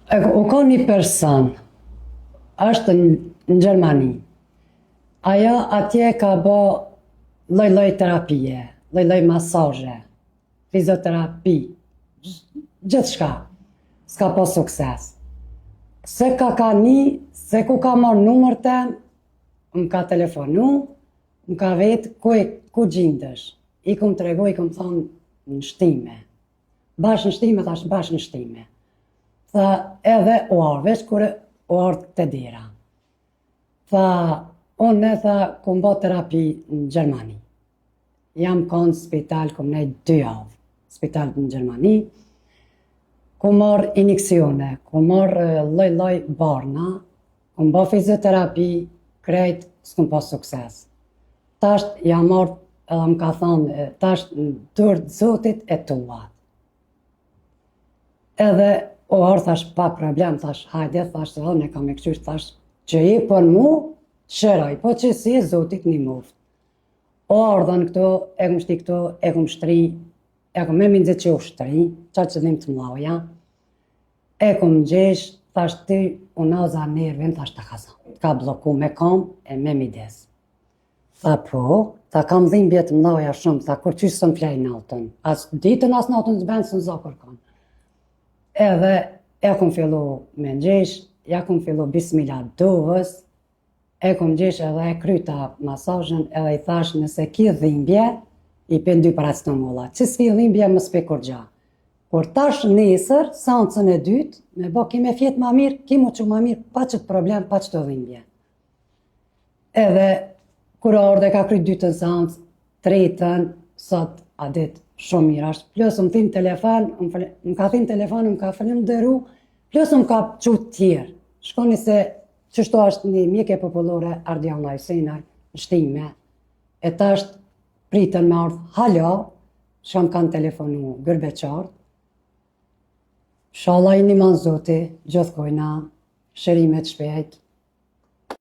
U ka një person, është në Gjermani. Ajo atje ka bë lloj-lloj terapie, lloj-lloj masazhe, fizioterapi, gjithçka. S'ka pas sukses. Se ku ka marrë numër tem, më ka telefonu, më ka vetë ku gjindesh. I kom tregu, i kom thonë në shtime. Bash në shtime, thash bash në shtime. Tha edhe u arë, veç kur u arë të dira. Tha, unë kom bë terapi në Gjermani. Jam konë spital, kom nejtë 2 javë. Spital në Gjermani. Kom marrë injeksione, kom marrë lloj-lloj barna, kom bë fizioterapi, krejt s'kom pas sukses. Tash jam marrë edhe më ka thonë, tash në dorë të Zotit e tuat. Edhe o arë, thash, pa problem, thash, hajde, thash, ne kam e këqysh, thash, që i për mu, shëraj, po që si e Zotit një muft. O ardhën këto, e kom shti këto, e kom shtri, e kom me mindzit që u shtri, qa qëllim të mlaja, e kom gjesh, thash, ty, unaza nervin, thash, ka bloku me kam e me mides. Tha po, tha kam dhimbje të mlaja shumë, tha kur qysh së më flej natën, as ditën as natën të bëndë së në zakur kam. Edhe e kom fillu me ngjesh, ja kom fillu bismillah dovës, e kom gjesh edhe e kryta masazhen, edhe i thash nëse ki dhimbje, i pen 2 paracetamolla. Që s'ki dhimbje më s'pe kur gja. Por tash nesër, seancën e dytë, me bo ki me fjetë ma mirë, ki mu që ma mirë, pa qëtë problem, pa qëtë dhimbje. Edhe kur ardhe ka kryt 2 seancë, 3-ën, sot a ditë shumë mirë ashtë. Plus më thimë telefon, më ka thimë telefon, më ka falenderu, plus më ka qutë tjerë. Shkoni se qështu është një mjekë popullore, Ardiana Hysena, në shtime, e tash pritën me ardhë, halo, shkam kanë telefonu gërbeqartë, shala i një manë zoti, gjithë kojna, shërimet shpejt,